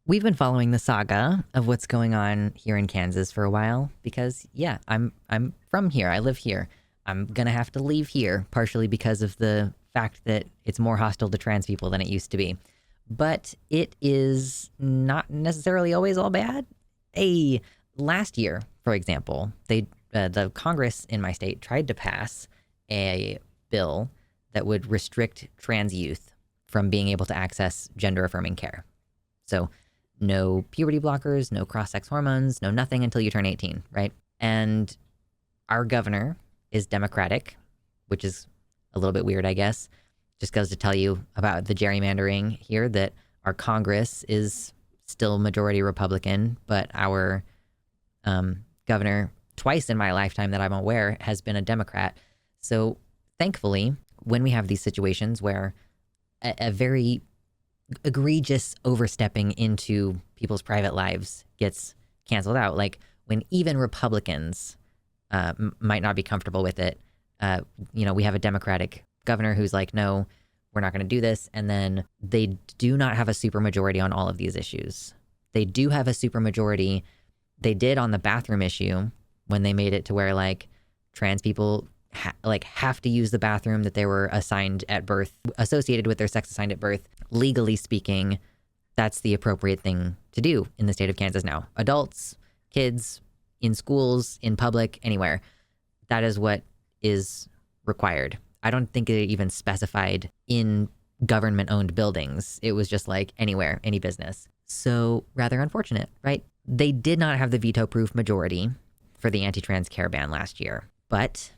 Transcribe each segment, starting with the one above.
We've been following the saga of what's going on here in Kansas for a while because, yeah, I'm from here. I live here. I'm gonna have to leave here, partially because of the fact that it's more hostile to trans people than it used to be. But it is not necessarily always all bad. Last year, for example, the Congress in my state tried to pass a bill that would restrict trans youth from being able to access gender-affirming care. So no puberty blockers, no cross-sex hormones, no nothing until you turn 18, right? And our governor is Democratic, which is a little bit weird, I guess. Just goes to tell you about the gerrymandering here, that our Congress is still majority Republican, but our governor, twice in my lifetime that I'm aware, has been a Democrat. So thankfully, when we have these situations where a very egregious overstepping into people's private lives gets canceled out, like when even Republicans might not be comfortable with it. We have a Democratic governor who's like, no, we're not going to do this. And then they do not have a supermajority on all of these issues. They do have a supermajority. They did on the bathroom issue when they made it to where like trans people have to use the bathroom that they were assigned at birth, associated with their sex assigned at birth. Legally speaking, that's the appropriate thing to do in the state of Kansas now. Adults, kids, in schools, in public, anywhere. That is what is required. I don't think it even specified in government-owned buildings. It was just like anywhere, any business. So rather unfortunate, right? They did not have the veto-proof majority for the anti-trans care ban last year. But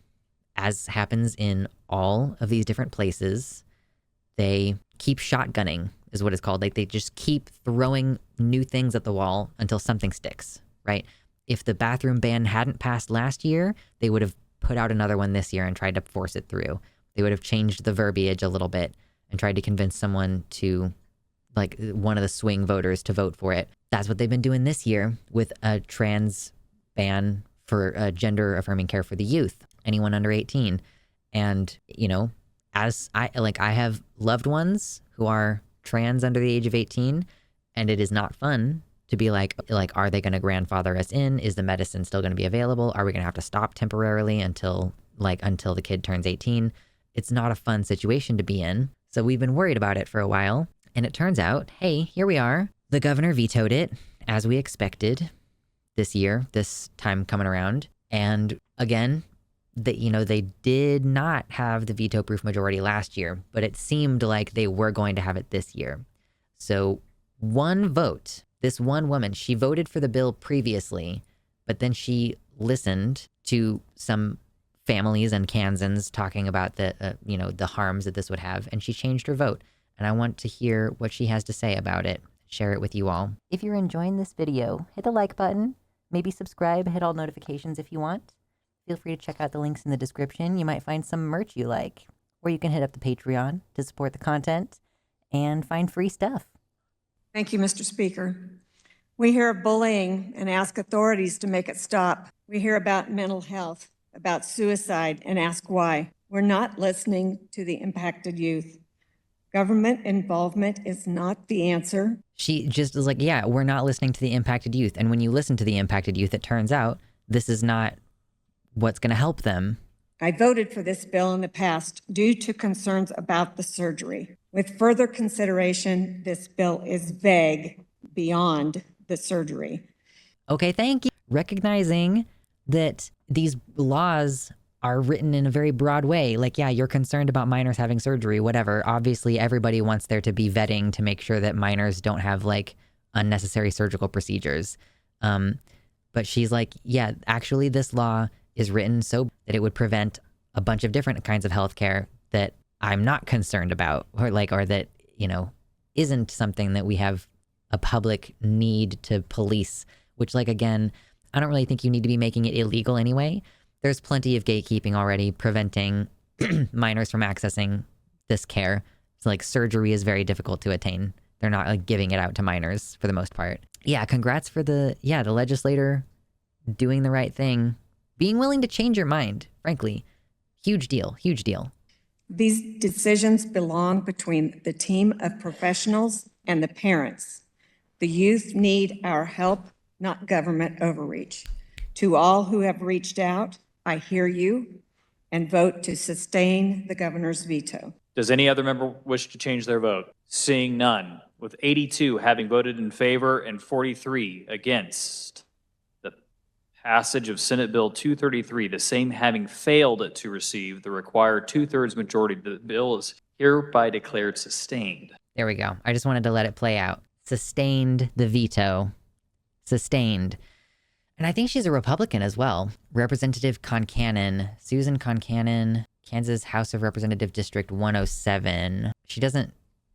as happens in all of these different places, they keep shotgunning, is what it's called. Like they just keep throwing new things at the wall until something sticks, right? If the bathroom ban hadn't passed last year, they would have put out another one this year and tried to force it through. They would have changed the verbiage a little bit and tried to convince someone to, like one of the swing voters, to vote for it. That's what they've been doing this year with a trans ban for gender-affirming care for the youth, anyone under 18. And, as I have loved ones who are trans under the age of 18, and it is not fun to be like, are they going to grandfather us in? Is the medicine still going to be available? Are we going to have to stop temporarily until the kid turns 18? It's not a fun situation to be in. So we've been worried about it for a while. And it turns out, hey, here we are. The governor vetoed it, as we expected this year, this time coming around. And again, they did not have the veto-proof majority last year, but it seemed like they were going to have it this year. So one vote, this one woman, she voted for the bill previously, but then she listened to some families and Kansans talking about the harms that this would have, and she changed her vote. And I want to hear what she has to say about it, share it with you all. If you're enjoying this video, hit the like button, maybe subscribe, hit all notifications if you want. Feel free to check out the links in the description. You might find some merch you like, or you can hit up the Patreon to support the content and find free stuff. Thank you, Mr. Speaker. We hear of bullying and ask authorities to make it stop. We hear about mental health, about suicide, and ask why. We're not listening to the impacted youth. Government involvement is not the answer. She just is like, yeah, we're not listening to the impacted youth. And when you listen to the impacted youth, it turns out this is not what's going to help them. I voted for this bill in the past due to concerns about the surgery. With further consideration, this bill is vague beyond the surgery. Okay, thank you. Recognizing that these laws are written in a very broad way. Like, yeah, you're concerned about minors having surgery, whatever. Obviously, everybody wants there to be vetting to make sure that minors don't have like unnecessary surgical procedures. But she's like, yeah, actually this law is written so that it would prevent a bunch of different kinds of healthcare that I'm not concerned about, or that, isn't something that we have a public need to police, which again, I don't really think you need to be making it illegal anyway. There's plenty of gatekeeping already preventing minors from accessing this care. So surgery is very difficult to attain. They're not giving it out to minors for the most part. Yeah, congrats for the legislator doing the right thing. Being willing to change your mind, frankly. Huge deal, huge deal. These decisions belong between the team of professionals and the parents. The youth need our help, not government overreach. To all who have reached out, I hear you and vote to sustain the governor's veto. Does any other member wish to change their vote? Seeing none, with 82 having voted in favor and 43 against the passage of Senate Bill 233, the same having failed to receive the required 2/3 majority, the bill is hereby declared sustained. There we go. I just wanted to let it play out. Sustained the veto. Sustained. And I think she's a Republican as well. Representative Concannon, Susan Concannon, Kansas House of Representative District 107. She doesn't,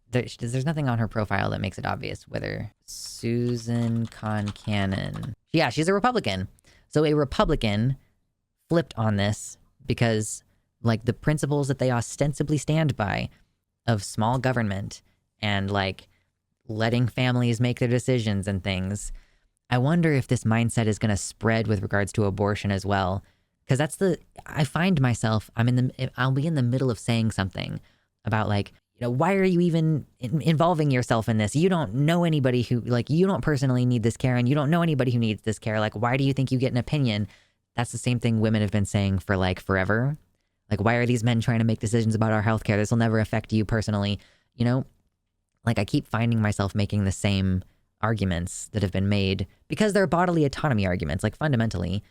there's nothing on her profile that makes it obvious whether Susan Concannon. Yeah, she's a Republican. So a Republican flipped on this because, like, the principles that they ostensibly stand by of small government and, like, letting families make their decisions and things. I wonder if this mindset is going to spread with regards to abortion as well. Because I find myself, I'll be in the middle of saying something about, like, why are you even involving yourself in this? You don't know anybody who, like, you don't personally need this care, and you don't know anybody who needs this care. Like, why do you think you get an opinion? That's the same thing women have been saying for, like, forever. Like, why are these men trying to make decisions about our healthcare? This will never affect you personally. Like, I keep finding myself making the same arguments that have been made because they're bodily autonomy arguments. Like, fundamentally,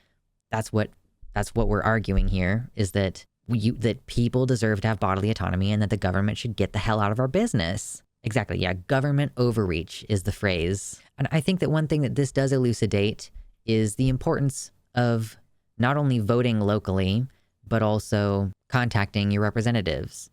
that's what we're arguing here, is that that people deserve to have bodily autonomy and that the government should get the hell out of our business. Exactly. Yeah. Government overreach is the phrase. And I think that one thing that this does elucidate is the importance of not only voting locally, but also contacting your representatives.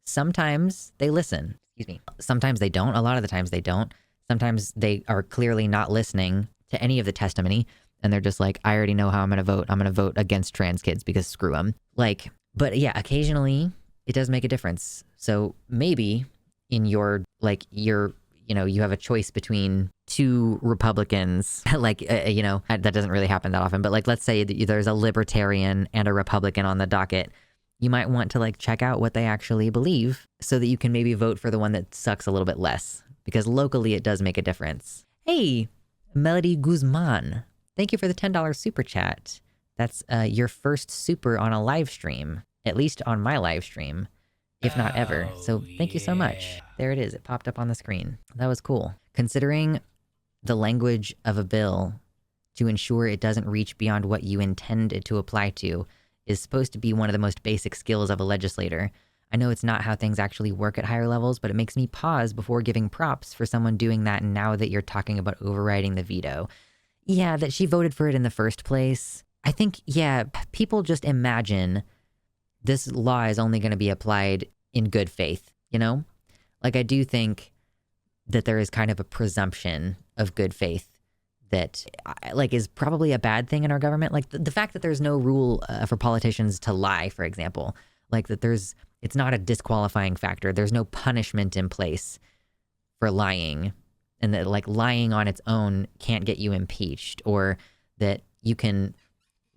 Sometimes they listen. Excuse me. Sometimes they don't. A lot of the times they don't. Sometimes they are clearly not listening to any of the testimony, and they're just like, I already know how I'm going to vote. I'm going to vote against trans kids because screw them. Like, but yeah, occasionally it does make a difference. So maybe in your, like, you have a choice between two Republicans, like, that doesn't really happen that often. But, like, let's say that there's a libertarian and a Republican on the docket. You might want to, like, check out what they actually believe so that you can maybe vote for the one that sucks a little bit less, because locally it does make a difference. Hey, Melody Guzman, thank you for the $10 super chat. That's your first super on a live stream, at least on my live stream, if not ever. So thank you so much. There it is. It popped up on the screen. That was cool. Considering the language of a bill to ensure it doesn't reach beyond what you intend it to apply to is supposed to be one of the most basic skills of a legislator. I know it's not how things actually work at higher levels, but it makes me pause before giving props for someone doing that now that you're talking about overriding the veto. Yeah, that she voted for it in the first place. I think, yeah, people just imagine this law is only going to be applied in good faith, Like, I do think that there is kind of a presumption of good faith that, like, is probably a bad thing in our government. Like, the fact that there's no rule for politicians to lie, for example, like that it's not a disqualifying factor. There's no punishment in place for lying, and that, like, lying on its own can't get you impeached, or that you can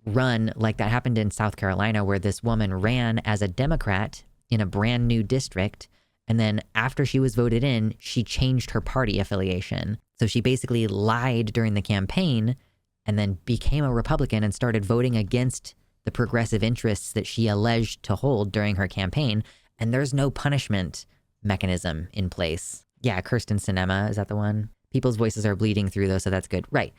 run, like that happened in South Carolina, where this woman ran as a Democrat in a brand new district. And then after she was voted in, she changed her party affiliation. So she basically lied during the campaign and then became a Republican and started voting against the progressive interests that she alleged to hold during her campaign. And there's no punishment mechanism in place. Yeah, Kirsten Sinema, is that the one? People's voices are bleeding through, though, so that's good. Right.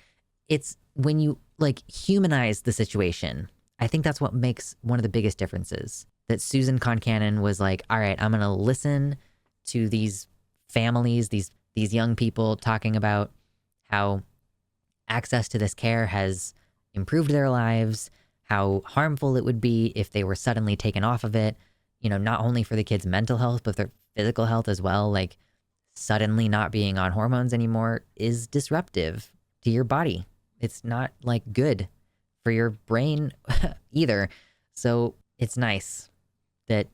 It's when you, like, humanize the situation. I think that's what makes one of the biggest differences. That Susan Concannon was like, all right, I'm going to listen to these families, these young people talking about how access to this care has improved their lives, how harmful it would be if they were suddenly taken off of it, not only for the kids' mental health, but their physical health as well. Like, suddenly not being on hormones anymore is disruptive to your body. It's not, like, good for your brain either. So it's nice that,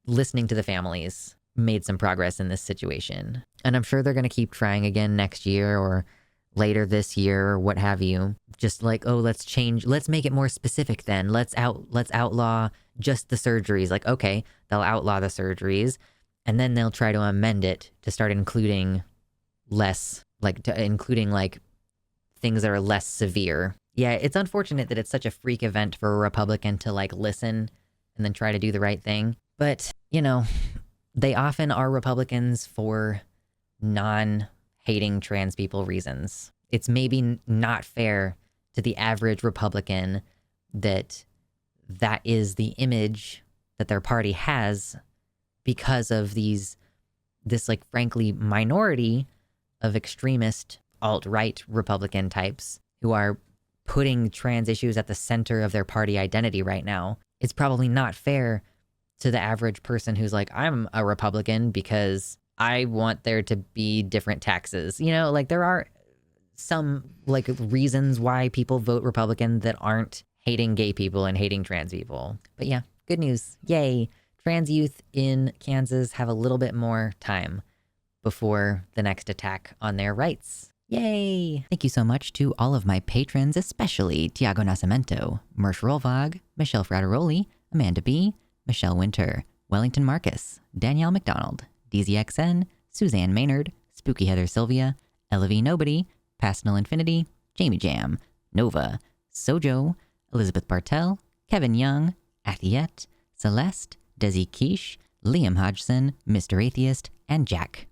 listening to the families made some progress in this situation. And I'm sure they're going to keep trying again next year or later this year or what have you. Just like, oh, let's make it more specific then. Let's outlaw just the surgeries. Like, okay, they'll outlaw the surgeries, and then they'll try to amend it to start including less like including like things that are less severe. Yeah, it's unfortunate that it's such a freak event for a Republican to like listen and then try to do the right thing. But, you know, they often are Republicans for non-hating trans people reasons. It's maybe not fair to the average Republican that that is the image that their party has because of this like frankly minority of extremist alt-right Republican types who are putting trans issues at the center of their party identity right now. It's probably not fair to the average person who's like, I'm a Republican because I want there to be different taxes. You know, like there are some like reasons why people vote Republican that aren't hating gay people and hating trans people. But yeah, good news. Yay. Trans youth in Kansas have a little bit more time before the next attack on their rights. Yay! Thank you so much to all of my patrons, especially Tiago Nascimento, Mersh Rolvog, Michelle Frateroli, Amanda B., Michelle Winter, Wellington Marcus, Danielle McDonald, DZXN, Suzanne Maynard, Spooky Heather Sylvia, Ella V. Nobody, Pastel Infinity, Jamie Jam, Nova, Sojo, Elizabeth Bartell, Kevin Young, Athiette, Celeste, Desi Quiche, Liam Hodgson, Mr. Atheist, and Jack.